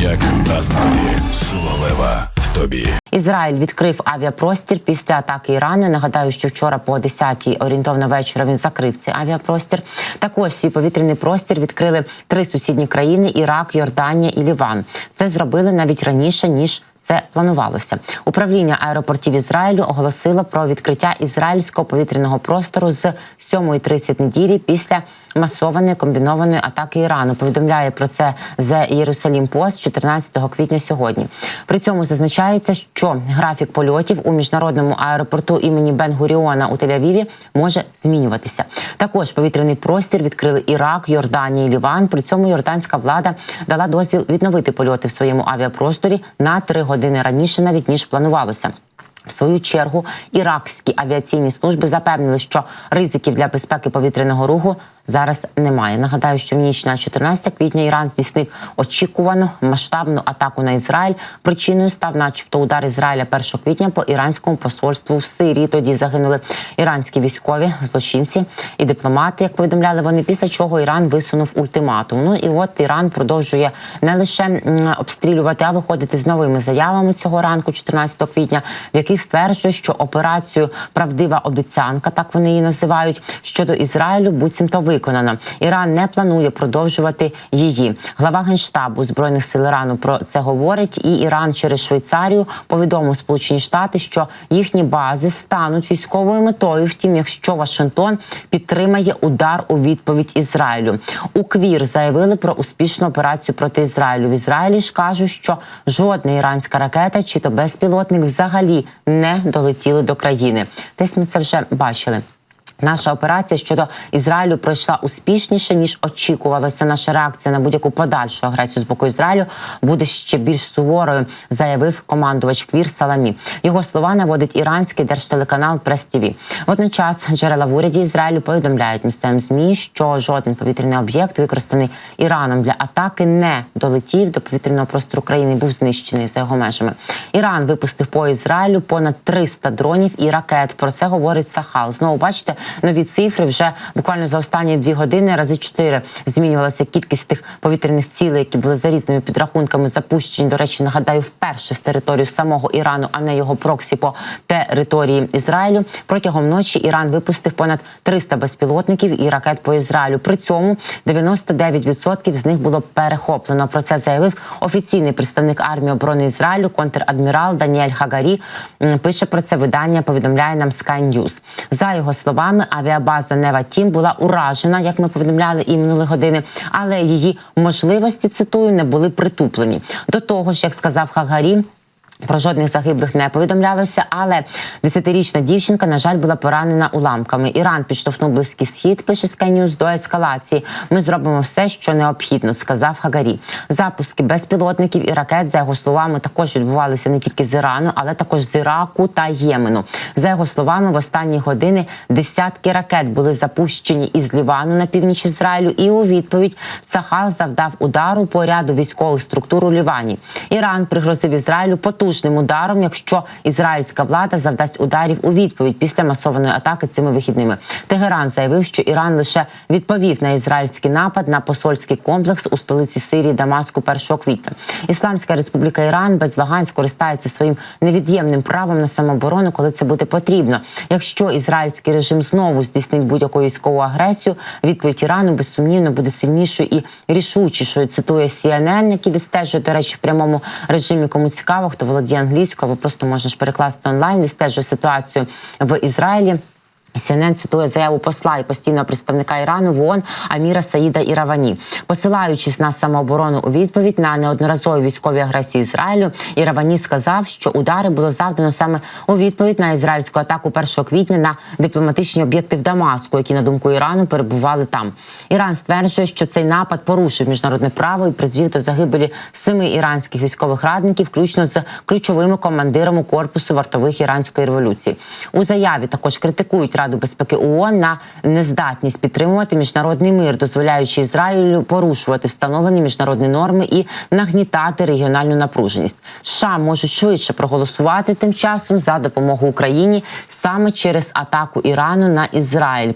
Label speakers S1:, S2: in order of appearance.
S1: Як назвати сила лева в тобі.
S2: Ізраїль відкрив авіапростір після атаки Ірану. Нагадаю, що вчора по 10-й орієнтовно вечора він закрив цей авіапростір. Також свій повітряний простір відкрили 3 сусідні країни – Ірак, Йорданія і Ліван. Це зробили навіть раніше, ніж це планувалося. Управління аеропортів Ізраїлю оголосило про відкриття ізраїльського повітряного простору з 7:30 неділі після масованої комбінованої атаки Ірану. Повідомляє про це The Jerusalem Post 14 квітня сьогодні. При цьому зазначається, що графік польотів у міжнародному аеропорту імені Бен-Гуріона у Тель-Авіві може змінюватися. Також повітряний простір відкрили Ірак, Йорданія і Ліван. При цьому йорданська влада дала дозвіл відновити польоти в своєму авіапросторі на 3 години раніше навіть, ніж планувалося. В свою чергу, іракські авіаційні служби запевнили, що ризиків для безпеки повітряного руху зараз немає. Нагадаю, що в ніч на 14 квітня Іран здійснив очікувану масштабну атаку на Ізраїль. Причиною став начебто удар Ізраїля 1 квітня по іранському посольству в Сирії. Тоді загинули іранські військові, злочинці і дипломати, як повідомляли вони, після чого Іран висунув ультиматум. Ну і от Іран продовжує не лише обстрілювати, а виходити з новими заявами цього ранку, 14 квітня, в яких стверджує, що операцію «Правдива обіцянка», так вони її називають, щодо Ізраїлю буцімто виконана. Іран не планує продовжувати її. Глава Генштабу Збройних сил Ірану про це говорить, і Іран через Швейцарію повідомив Сполучені Штати, що їхні бази стануть військовою метою, втім, якщо Вашингтон підтримає удар у відповідь Ізраїлю. У КВІР заявили про успішну операцію проти Ізраїлю. В Ізраїлі ж кажуть, що жодна іранська ракета чи то безпілотник взагалі не долетіли до країни. Десь ми це вже бачили. Наша операція щодо Ізраїлю пройшла успішніше, ніж очікувалося. Наша реакція на будь-яку подальшу агресію з боку Ізраїлю буде ще більш суворою, заявив командувач КВІР Саламі. Його слова наводить іранський держтелеканал Прес-ТВ. Водночас джерела в уряді Ізраїлю повідомляють місцевим ЗМІ, що жоден повітряний об'єкт, використаний Іраном для атаки, не долетів до повітряного простору країни, був знищений за його межами. Іран випустив по Ізраїлю понад 300 дронів і ракет. Про це говорить Сахал. Знову бачите, нові цифри. Вже буквально за останні 2 години рази 4 змінювалася кількість тих повітряних цілей, які були за різними підрахунками запущені. До речі, нагадаю, вперше з території самого Ірану, а не його проксі по території Ізраїлю. Протягом ночі Іран випустив понад 300 безпілотників і ракет по Ізраїлю. При цьому 99% з них було перехоплено. Про це заявив офіційний представник армії оборони Ізраїлю, контр-адмірал Даніель Хагарі. Пише про це видання, повідомляє нам Sky News. За його словами, авіабаза Нева-Тім була уражена, як ми повідомляли і минулі години, але її можливості, цитую, не були притуплені. До того ж, як сказав Хагарі, про жодних загиблих не повідомлялося, але 10-річна дівчинка, на жаль, була поранена уламками. Іран підштовхнув Близький Схід, пише Sky News, до ескалації. Ми зробимо все, що необхідно, сказав Хагарі. Запуски безпілотників і ракет, за його словами, також відбувалися не тільки з Ірану, але також з Іраку та Ємену. За його словами, в останні години десятки ракет були запущені із Лівану на північ Ізраїлю, і у відповідь Цахал завдав удару по ряду військових структур у Лівані. Іран пригрозив Ізраїлю потужним ударом, якщо ізраїльська влада завдасть ударів у відповідь після масованої атаки цими вихідними. Тегеран заявив, що Іран лише відповів на ізраїльський напад на посольський комплекс у столиці Сирії Дамаску 1 квітня. Ісламська Республіка Іран без вагань скористається своїм невід'ємним правом на самооборону, коли це буде потрібно. Якщо ізраїльський режим знову здійснить будь-яку військову агресію, відповідь Ірану безсумнівно буде сильнішою і рішучішою, цитує CNN, який відстежує, до речі, в прямому режимі. Кому цікаво, хто володіє англійською, або просто можеш перекласти онлайн, відстежує ситуацію в Ізраїлі. CNN цитує заяву посла і постійного представника Ірану в ООН Аміра Саїда Іравані. Посилаючись на самооборону у відповідь на неодноразові військові агресії Ізраїлю, Іравані сказав, що удари було завдано саме у відповідь на ізраїльську атаку 1 квітня на дипломатичні об'єкти в Дамаску, які, на думку Ірану, перебували там. Іран стверджує, що цей напад порушив міжнародне право і призвів до загибелі 7 іранських військових радників, включно з ключовими командирами корпусу вартових іранської революції. У заяві також критикують Раду безпеки ООН на нездатність підтримувати міжнародний мир, дозволяючи Ізраїлю порушувати встановлені міжнародні норми і нагнітати регіональну напруженість. США можуть швидше проголосувати тим часом за допомогу Україні саме через атаку Ірану на Ізраїль.